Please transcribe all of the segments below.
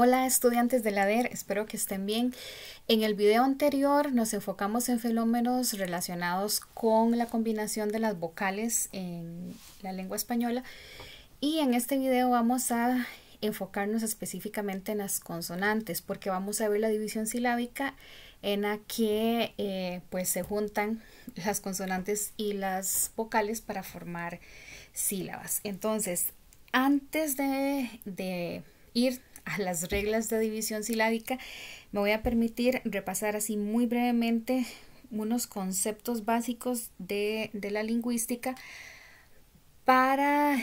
Hola estudiantes de la DER, espero que estén bien. En el video anterior nos enfocamos en fenómenos relacionados con la combinación de las vocales en la lengua española y en este video vamos a enfocarnos específicamente en las consonantes porque vamos a ver la división silábica en la que pues se juntan las consonantes y las vocales para formar sílabas. Entonces, antes de ir a las reglas de división silábica, me voy a permitir repasar así muy brevemente unos conceptos básicos de la lingüística para,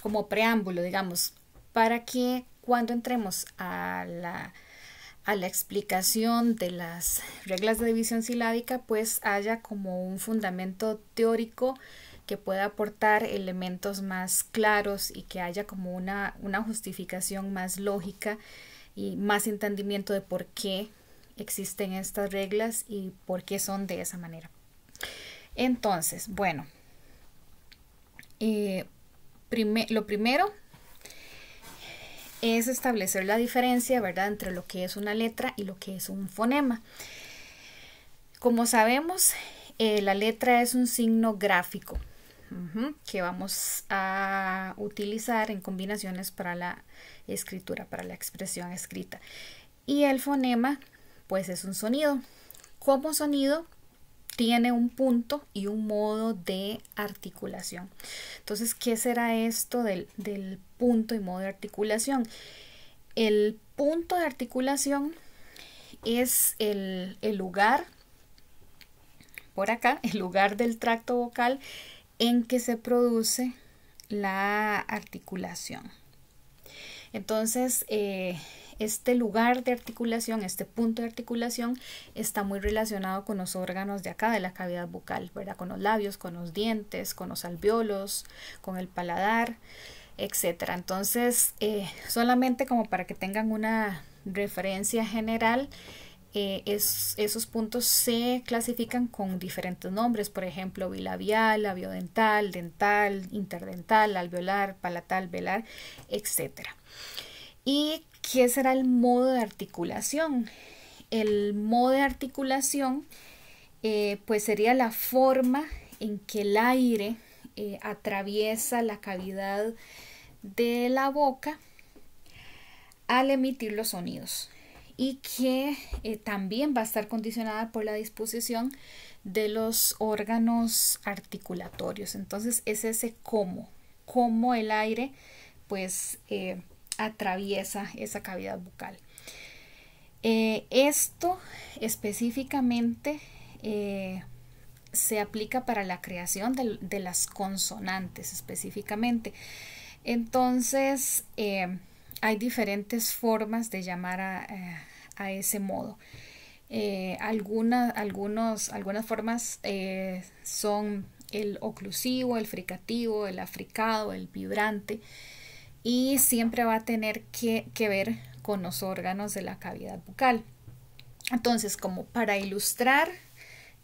como preámbulo, digamos, para que cuando entremos a la explicación de las reglas de división silábica, pues haya como un fundamento teórico que pueda aportar elementos más claros y que haya como una justificación más lógica y más entendimiento de por qué existen estas reglas y por qué son de esa manera. Entonces, bueno, lo primero es establecer la diferencia, ¿verdad?, entre lo que es una letra y lo que es un fonema. Como sabemos, la letra es un signo gráfico que vamos a utilizar en combinaciones para la escritura, para la expresión escrita. Y el fonema, pues es un sonido. Como sonido, tiene un punto y un modo de articulación. Entonces, ¿qué será esto del punto y modo de articulación? El punto de articulación es el lugar, por acá, el lugar del tracto vocal en que se produce la articulación. Entonces, este lugar de articulación, este punto de articulación, está muy relacionado con los órganos de acá, de la cavidad bucal, ¿verdad? Con los labios, con los dientes, con los alvéolos, con el paladar, etc. Entonces, solamente como para que tengan una referencia general, esos puntos se clasifican con diferentes nombres, por ejemplo, bilabial, labiodental, dental, interdental, alveolar, palatal, velar, etc. ¿Y qué será el modo de articulación? El modo de articulación pues sería la forma en que el aire atraviesa la cavidad de la boca al emitir los sonidos y que también va a estar condicionada por la disposición de los órganos articulatorios. Entonces es ese cómo el aire pues atraviesa esa cavidad bucal. Esto específicamente se aplica para la creación de las consonantes específicamente. Entonces hay diferentes formas de llamar a ese modo. Algunas formas son el oclusivo, el fricativo, el africado, el vibrante, y siempre va a tener que ver con los órganos de la cavidad bucal. Entonces, como para ilustrar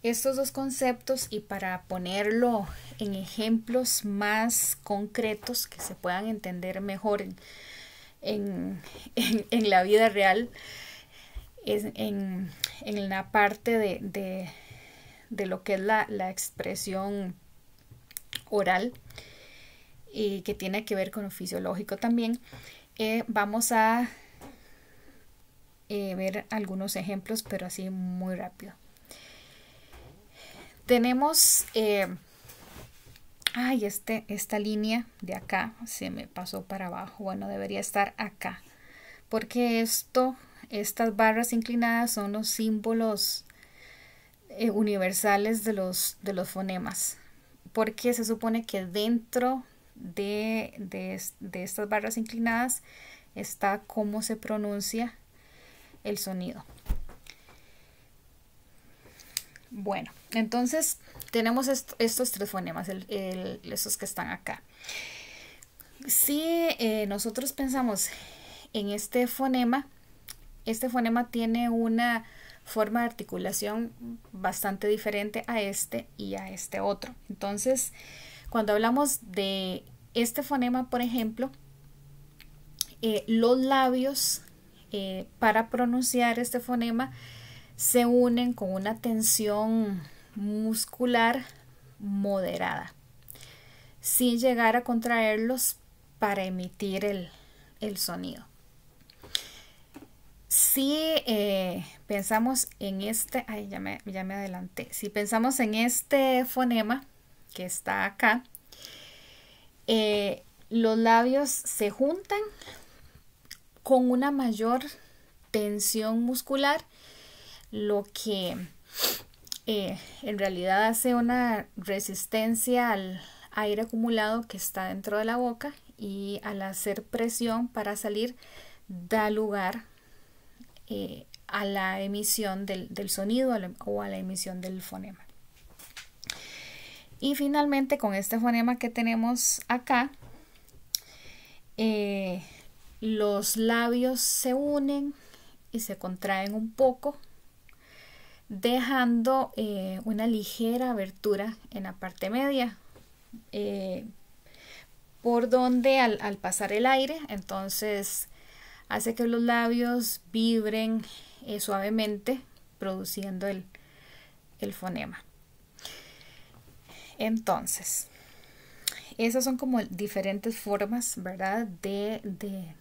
estos dos conceptos y para ponerlo en ejemplos más concretos que se puedan entender mejor en la vida real, en la parte de lo que es la expresión oral y que tiene que ver con lo fisiológico también, vamos a ver algunos ejemplos, pero así muy rápido. Tenemos esta línea de acá se me pasó para abajo. Bueno, debería estar acá, porque estas barras inclinadas son los símbolos universales de los fonemas, porque se supone que dentro de estas barras inclinadas está cómo se pronuncia el sonido. Bueno, entonces tenemos estos tres fonemas, esos que están acá. Si nosotros pensamos en este fonema tiene una forma de articulación bastante diferente a este y a este otro. Entonces, cuando hablamos de este fonema, por ejemplo, los labios para pronunciar este fonema se unen con una tensión muscular moderada, sin llegar a contraerlos para emitir el sonido. Si pensamos en este, ya me adelanté, si pensamos en este fonema que está acá, los labios se juntan con una mayor tensión muscular, lo que en realidad hace una resistencia al aire acumulado que está dentro de la boca, y al hacer presión para salir da lugar a la emisión del sonido o a la emisión del fonema. Y finalmente, con este fonema que tenemos acá, los labios se unen y se contraen un poco, dejando una ligera abertura en la parte media, por donde al pasar el aire, entonces hace que los labios vibren suavemente, produciendo el fonema. Entonces, esas son como diferentes formas, ¿verdad?, de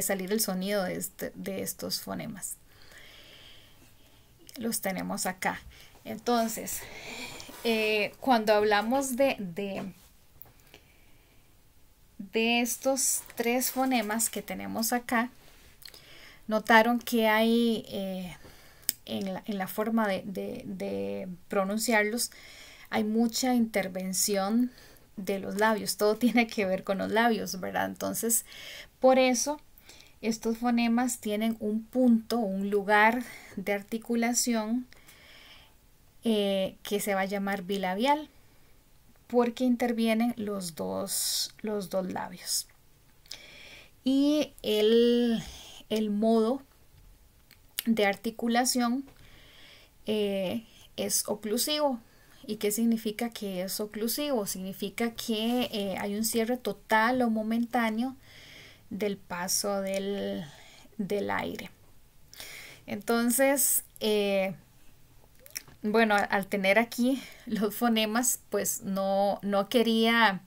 salir el sonido de estos fonemas. Los tenemos acá. Entonces, cuando hablamos de estos tres fonemas que tenemos acá, notaron que hay en la forma de pronunciarlos, hay mucha intervención de los labios. Todo tiene que ver con los labios, ¿verdad? Entonces, por eso estos fonemas tienen un punto, un lugar de articulación que se va a llamar bilabial, porque intervienen los dos labios. Y el modo de articulación es oclusivo. ¿Y qué significa que es oclusivo? Significa que hay un cierre total o momentáneo del paso del aire. Entonces, bueno, al tener aquí los fonemas, pues no quería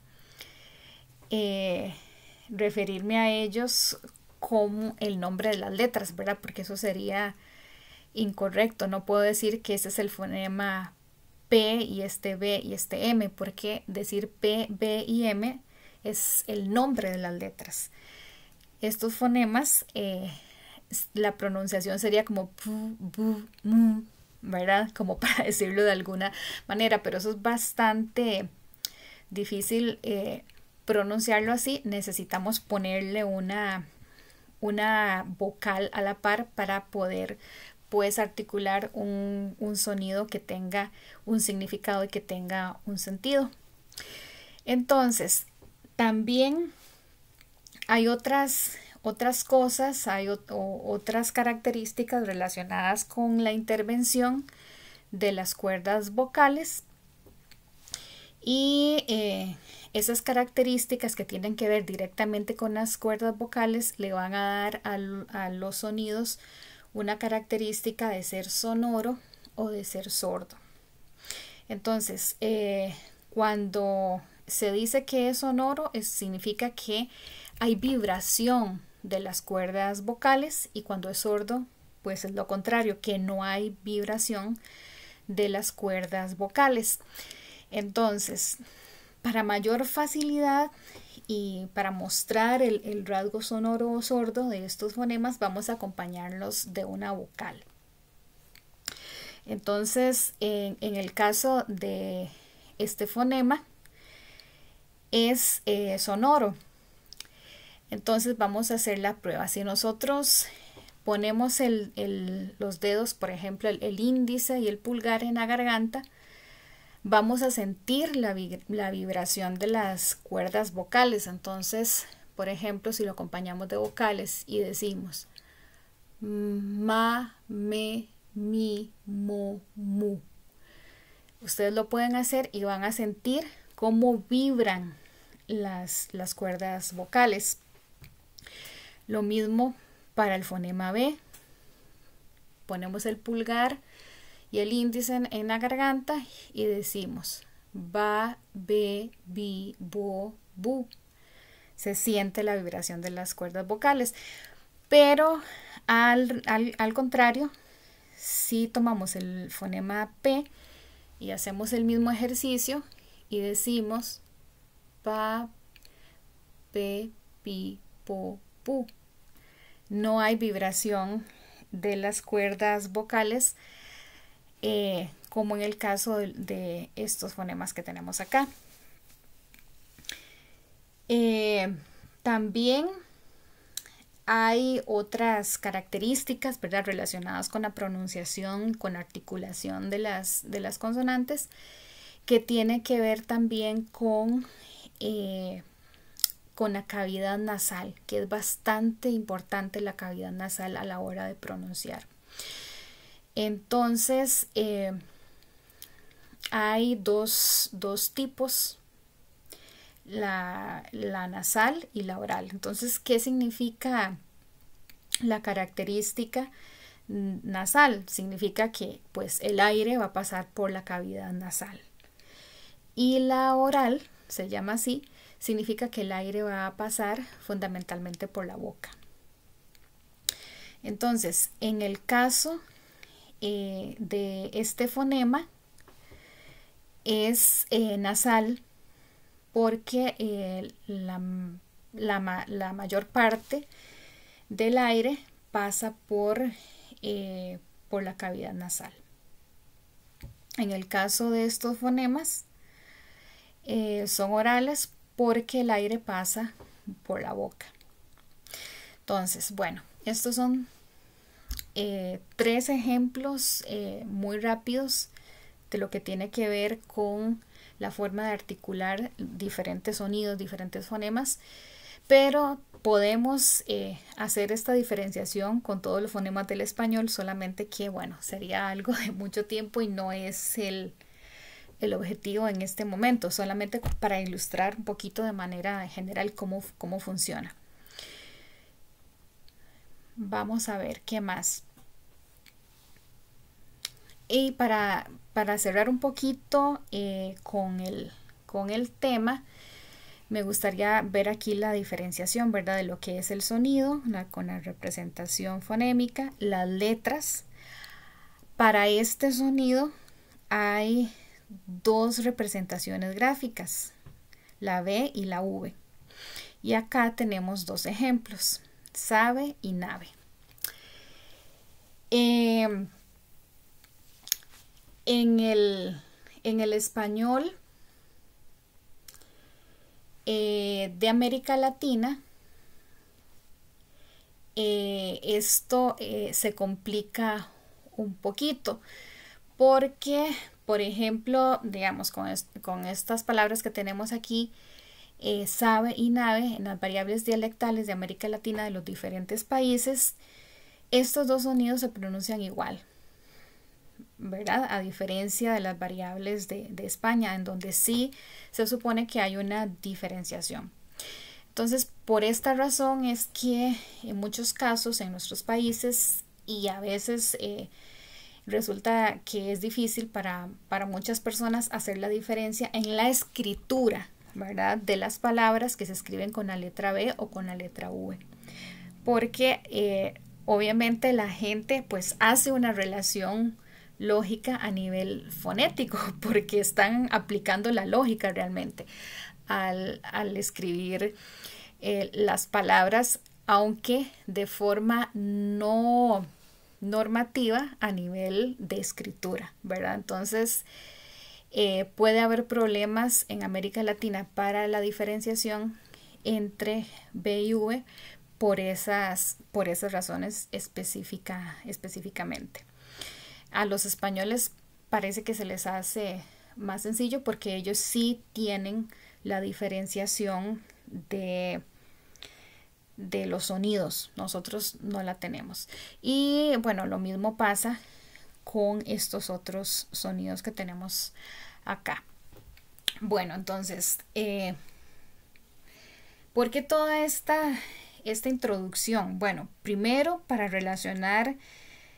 referirme a ellos como el nombre de las letras, ¿verdad? Porque eso sería incorrecto. No puedo decir que ese es el fonema P y este B y este M, porque decir P, B y M es el nombre de las letras. Estos fonemas, la pronunciación sería como pu, bu, mu, ¿verdad? Como para decirlo de alguna manera, pero eso es bastante difícil pronunciarlo así. Necesitamos ponerle una vocal a la par para poder pues articular un sonido que tenga un significado y que tenga un sentido. Entonces, también hay otras cosas, hay otras características relacionadas con la intervención de las cuerdas vocales, y esas características que tienen que ver directamente con las cuerdas vocales le van a dar a los sonidos una característica de ser sonoro o de ser sordo. Entonces, cuando se dice que es sonoro, significa que hay vibración de las cuerdas vocales, y cuando es sordo, pues es lo contrario, que no hay vibración de las cuerdas vocales. Entonces, para mayor facilidad y para mostrar el rasgo sonoro o sordo de estos fonemas, vamos a acompañarlos de una vocal. Entonces, en el caso de este fonema, es sonoro. Entonces vamos a hacer la prueba. Si nosotros ponemos los dedos, por ejemplo, el índice y el pulgar en la garganta, vamos a sentir la vibración de las cuerdas vocales. Entonces, por ejemplo, si lo acompañamos de vocales y decimos ma, me, mi, mo, mu, ustedes lo pueden hacer y van a sentir cómo vibran las cuerdas vocales. Lo mismo para el fonema B. Ponemos el pulgar y el índice en la garganta y decimos ba, be, bi, bo, bu. Se siente la vibración de las cuerdas vocales. Pero al contrario, si tomamos el fonema P y hacemos el mismo ejercicio y decimos pa, pe, pi, po, pu, no hay vibración de las cuerdas vocales como en el caso de estos fonemas que tenemos acá. También hay otras características, ¿verdad?, relacionadas con la pronunciación, con la articulación de las consonantes, que tiene que ver también con la cavidad nasal, que es bastante importante la cavidad nasal a la hora de pronunciar. Entonces, hay dos tipos, la nasal y la oral. Entonces, ¿qué significa la característica nasal? Significa que pues el aire va a pasar por la cavidad nasal. Y la oral, se llama así, significa que el aire va a pasar fundamentalmente por la boca. Entonces, en el caso de este fonema es nasal porque la mayor parte del aire pasa por la cavidad nasal. En el caso de estos fonemas son orales porque el aire pasa por la boca. Entonces, bueno, estos son 3 ejemplos muy rápidos de lo que tiene que ver con la forma de articular diferentes sonidos, diferentes fonemas, pero podemos hacer esta diferenciación con todos los fonemas del español, solamente que, bueno, sería algo de mucho tiempo y no es el objetivo en este momento, solamente para ilustrar un poquito de manera general cómo funciona. Vamos a ver qué más. Y para cerrar un poquito con el tema, me gustaría ver aquí la diferenciación, ¿verdad?, de lo que es el sonido con la representación fonémica, las letras. Para este sonido hay 2 representaciones gráficas, la B y la V. Y acá tenemos 2 ejemplos, sabe y nave. En el español de América Latina, esto se complica un poquito porque, por ejemplo, digamos, con estas palabras que tenemos aquí, sabe y nave, en las variables dialectales de América Latina de los diferentes países, estos 2 sonidos se pronuncian igual, ¿verdad? A diferencia de las variables de España, en donde sí se supone que hay una diferenciación. Entonces, por esta razón es que en muchos casos en nuestros países, y a veces resulta que es difícil para muchas personas hacer la diferencia en la escritura, ¿verdad?, de las palabras que se escriben con la letra B o con la letra V, porque obviamente la gente pues hace una relación lógica a nivel fonético, porque están aplicando la lógica realmente al escribir las palabras, aunque de forma no normativa a nivel de escritura, ¿verdad? Entonces puede haber problemas en América Latina para la diferenciación entre B y V por esas razones específicamente. A los españoles parece que se les hace más sencillo porque ellos sí tienen la diferenciación de los sonidos, nosotros no la tenemos. Y bueno, lo mismo pasa con estos otros sonidos que tenemos acá. Bueno, entonces, ¿por qué toda esta esta introducción? Bueno, primero para relacionar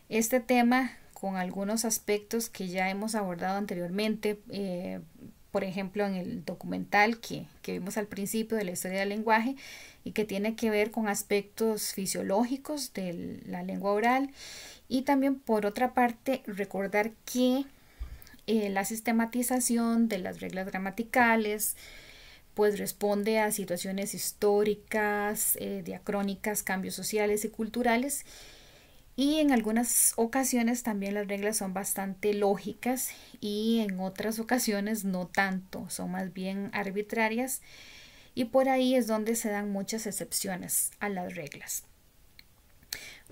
este tema con algunos aspectos que ya hemos abordado anteriormente, por ejemplo en el documental que vimos al principio de la historia del lenguaje y que tiene que ver con aspectos fisiológicos de la lengua oral, y también por otra parte recordar que la sistematización de las reglas gramaticales pues responde a situaciones históricas, diacrónicas, cambios sociales y culturales, y en algunas ocasiones también las reglas son bastante lógicas y en otras ocasiones no tanto, son más bien arbitrarias, y por ahí es donde se dan muchas excepciones a las reglas.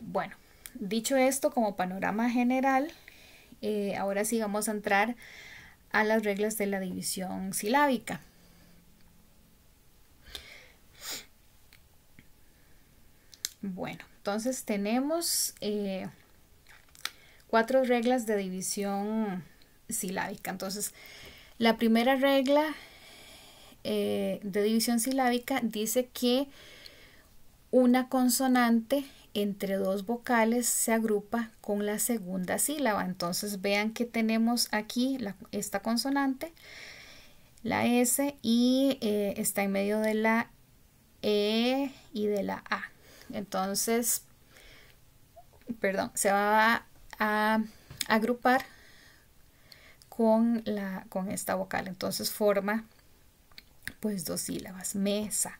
Bueno, dicho esto como panorama general, ahora sí vamos a entrar a las reglas de la división silábica. Bueno, entonces tenemos 4 reglas de división silábica. Entonces, la primera regla de división silábica dice que una consonante entre 2 vocales se agrupa con la segunda sílaba. Entonces vean que tenemos aquí esta consonante, la S, y está en medio de la E y de la A. Entonces, perdón, se va a agrupar con esta vocal. Entonces forma pues 2 sílabas, mesa.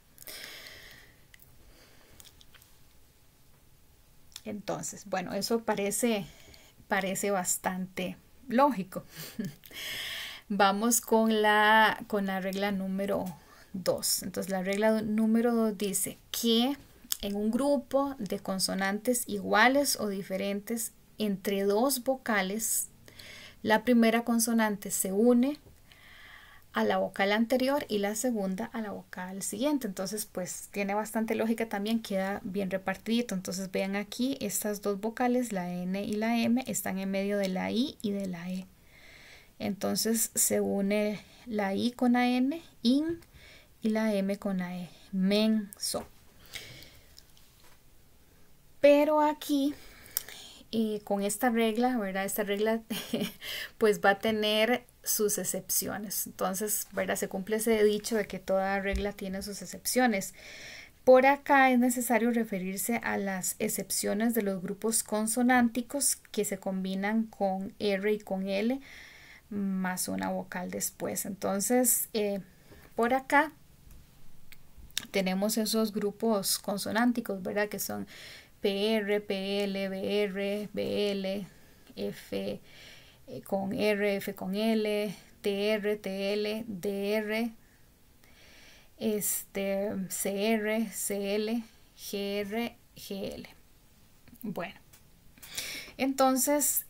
Entonces, bueno, eso parece bastante lógico. Vamos con la regla número 2. Entonces, la regla número 2 dice que en un grupo de consonantes iguales o diferentes entre 2 vocales, la primera consonante se une a la vocal anterior y la segunda a la vocal siguiente. Entonces pues tiene bastante lógica, también queda bien repartidito. Entonces vean aquí estas 2 vocales, la N y la M, están en medio de la I y de la E. Entonces se une la I con la N, in, y la M con la E, menso. Pero aquí con esta regla, ¿verdad? Esta regla pues va a tener sus excepciones. Entonces, ¿verdad? Se cumple ese dicho de que toda regla tiene sus excepciones. Por acá es necesario referirse a las excepciones de los grupos consonánticos que se combinan con R y con L más una vocal después. Entonces, por acá tenemos esos grupos consonánticos, ¿verdad? Que son PR, PL, BR, BL, F con R, F con L, TR, TL, DR, CR, CL, GR, GL. Bueno, entonces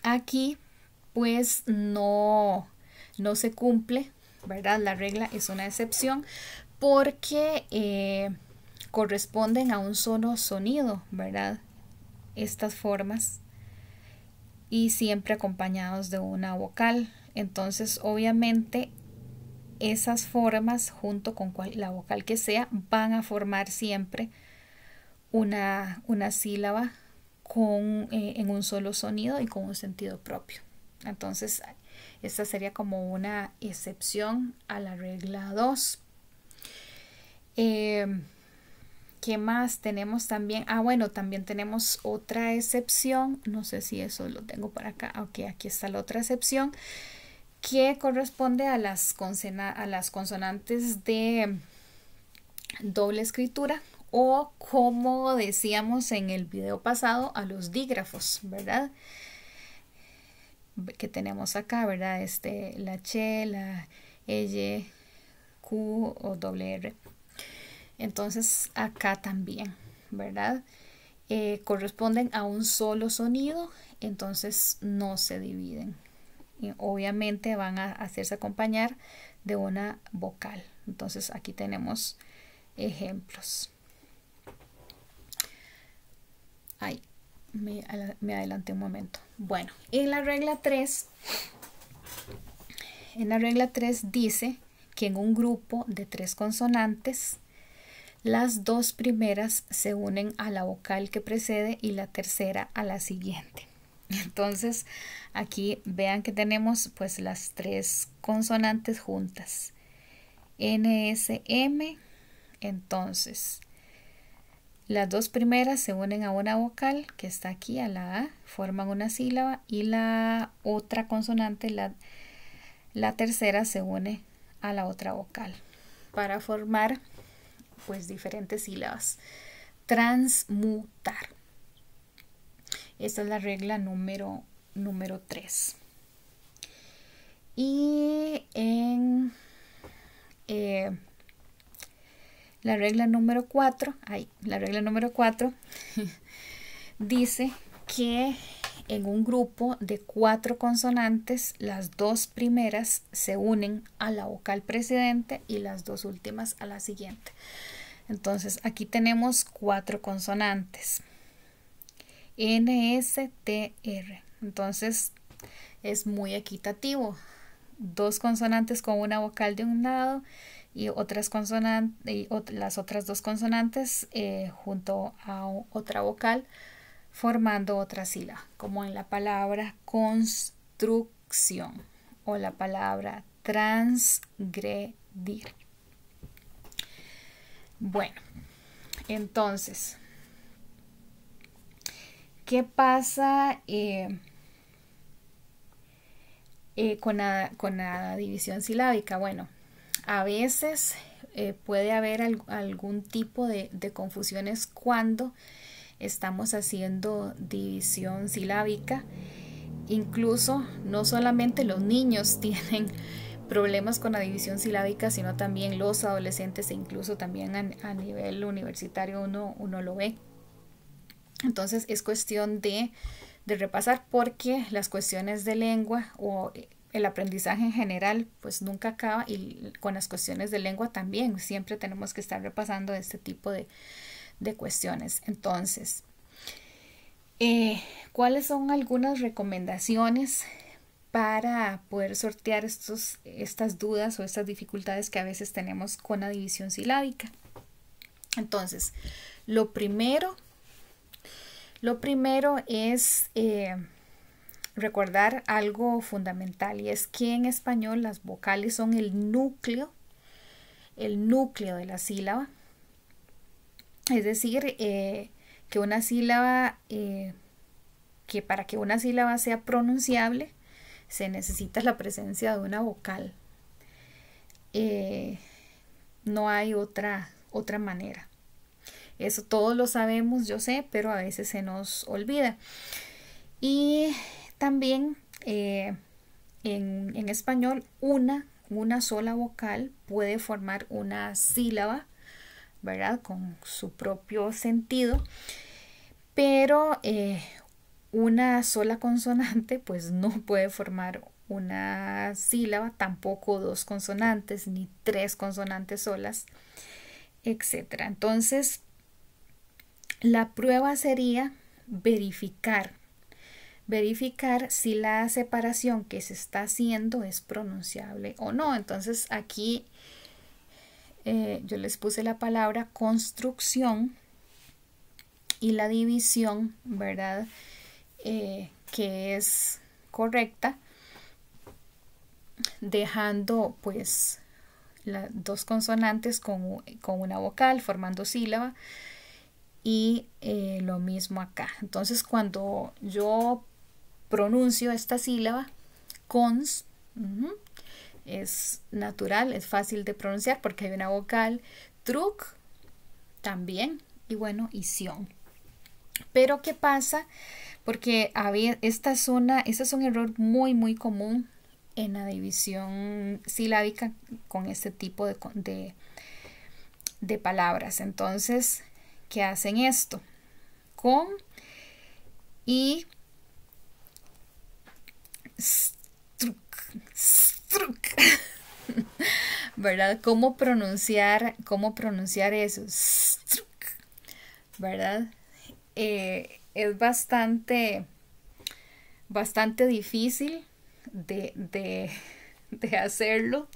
aquí pues no se cumple, ¿verdad? La regla es una excepción porque corresponden a un solo sonido, ¿verdad? Estas formas, y siempre acompañados de una vocal. Entonces obviamente esas formas junto con la vocal que sea van a formar siempre una sílaba en un solo sonido y con un sentido propio. Entonces esta sería como una excepción a la regla 2. ¿Qué más tenemos también? Bueno, también tenemos otra excepción. No sé si eso lo tengo para acá. Ok, aquí está la otra excepción que corresponde a las consonantes de doble escritura, o como decíamos en el video pasado, a los dígrafos, ¿verdad? Que tenemos acá, ¿verdad? La Ch, la L, Q o doble R. Entonces acá también, ¿verdad? Corresponden a un solo sonido, entonces no se dividen. Y obviamente van a hacerse acompañar de una vocal. Entonces aquí tenemos ejemplos. Ay, me adelanté un momento. Bueno, en la regla 3 dice que en un grupo de 3 consonantes, las dos primeras se unen a la vocal que precede y la tercera a la siguiente. Entonces aquí vean que tenemos pues las tres consonantes juntas. NSM. Entonces las dos primeras se unen a una vocal que está aquí, a la A, forman una sílaba, y la otra consonante, la tercera, se une a la otra vocal para formar pues diferentes sílabas. Transmutar. Esta es la regla número 3. Y en la regla número 4, dice que en un grupo de 4 consonantes, las dos primeras se unen a la vocal precedente y las dos últimas a la siguiente. Entonces aquí tenemos 4 consonantes. N, S, T, R. Entonces es muy equitativo. 2 consonantes con una vocal de un lado y otras consonantes, y las otras 2 consonantes junto a otra vocal, formando otra sílaba, como en la palabra construcción o la palabra transgredir. Bueno, entonces, ¿qué pasa con la división silábica? Bueno, a veces puede haber algún tipo de confusiones cuando estamos haciendo división silábica. Incluso no solamente los niños tienen problemas con la división silábica, sino también los adolescentes, e incluso también a nivel universitario uno lo ve. Entonces es cuestión de repasar, porque las cuestiones de lengua o el aprendizaje en general pues nunca acaba, y con las cuestiones de lengua también siempre tenemos que estar repasando este tipo de cuestiones. Entonces, ¿cuáles son algunas recomendaciones para poder sortear estas dudas o estas dificultades que a veces tenemos con la división silábica? Entonces, lo primero es recordar algo fundamental, y es que en español las vocales son el núcleo de la sílaba. Es decir, que una sílaba, que para que una sílaba sea pronunciable se necesita la presencia de una vocal. No hay otra manera. Eso todos lo sabemos, yo sé, pero a veces se nos olvida. Y también en español una sola vocal puede formar una sílaba, ¿verdad? Con su propio sentido, pero una sola consonante pues no puede formar una sílaba, tampoco 2 consonantes ni 3 consonantes solas, etc. Entonces, la prueba sería verificar si la separación que se está haciendo es pronunciable o no. Entonces aquí yo les puse la palabra construcción y la división, ¿verdad? Que es correcta, dejando pues las 2 consonantes con una vocal formando sílaba, y lo mismo acá. Entonces cuando yo pronuncio esta sílaba, cons, es natural, es fácil de pronunciar porque hay una vocal. Truc también, y bueno, y sion. Pero ¿qué pasa? Porque este es un error muy común en la división silábica con este tipo de palabras. Entonces, ¿qué hacen esto? Con y struc, ¿verdad? ¿Cómo pronunciar eso? Struc, ¿verdad? Es bastante difícil de hacerlo.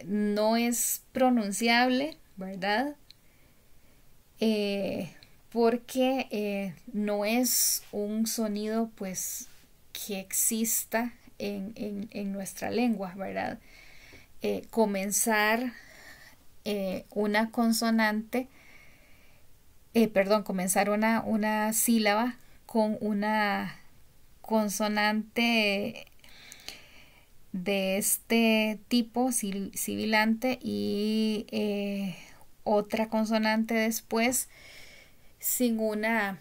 No es pronunciable, ¿verdad? Porque no es un sonido pues que exista en nuestra lengua, ¿verdad? Comenzar una consonante, comenzar una sílaba con una consonante de este tipo sibilante y otra consonante después sin una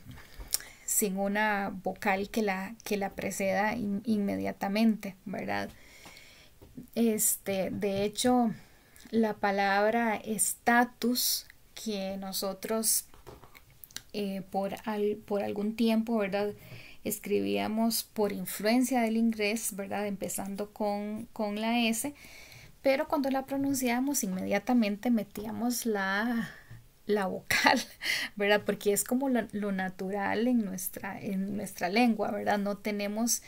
vocal que la preceda inmediatamente, ¿verdad? De hecho, la palabra estatus que nosotros por algún tiempo, ¿verdad? Escribíamos por influencia del inglés, ¿verdad? Empezando con la S, pero cuando la pronunciábamos inmediatamente metíamos la vocal, ¿verdad? Porque es como lo natural en nuestra lengua, ¿verdad? No tenemos,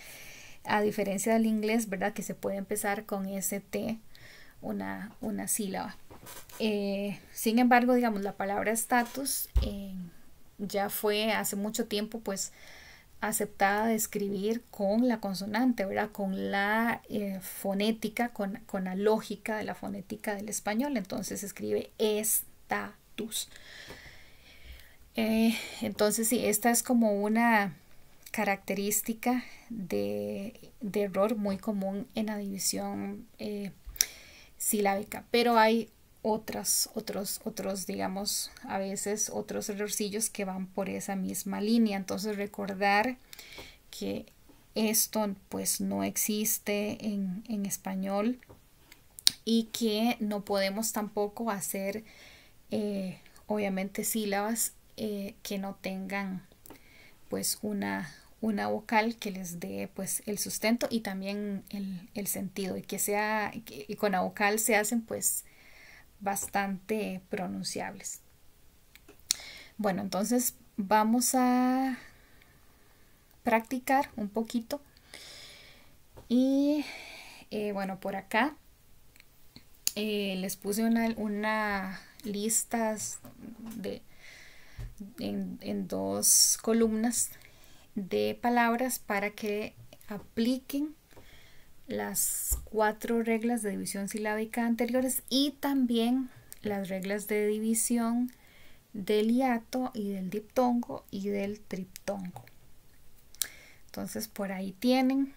a diferencia del inglés, ¿verdad? Que se puede empezar con ST, una sílaba. Sin embargo, digamos, la palabra estatus ya fue hace mucho tiempo, pues, aceptada de escribir con la consonante, ¿verdad? Con la fonética, con la lógica de la fonética del español. Entonces se escribe estatus. Entonces sí, esta es como una característica de error muy común en la división silábica, pero hay otros, digamos, a veces otros errorcillos que van por esa misma línea. Entonces recordar que esto pues no existe en español y que no podemos tampoco hacer obviamente sílabas que no tengan pues una vocal que les dé pues el sustento y también el sentido, y que sea, y con la vocal se hacen pues bastante pronunciables. Bueno, entonces vamos a practicar un poquito y bueno, por acá les puse una lista en dos columnas de palabras para que apliquen las 4 reglas de división silábica anteriores y también las reglas de división del hiato y del diptongo y del triptongo. Entonces por ahí tienen,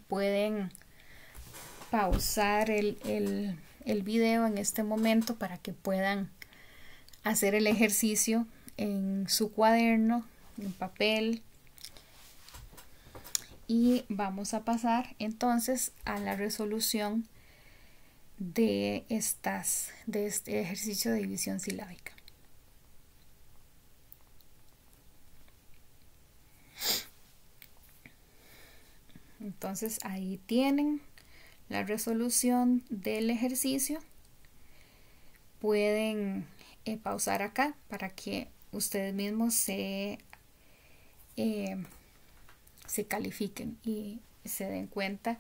pueden pausar el video en este momento para que puedan hacer el ejercicio en su cuaderno, en papel. Y vamos a pasar entonces a la resolución de este ejercicio de división silábica. Entonces ahí tienen la resolución del ejercicio. Pueden pausar acá para que ustedes mismos se califiquen y se den cuenta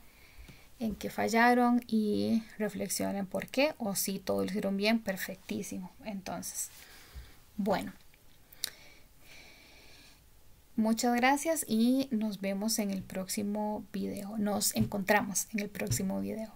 en que fallaron y reflexionen por qué, o si todo lo hicieron bien, perfectísimo. Entonces, bueno, muchas gracias y nos vemos en el próximo video. Nos encontramos en el próximo video.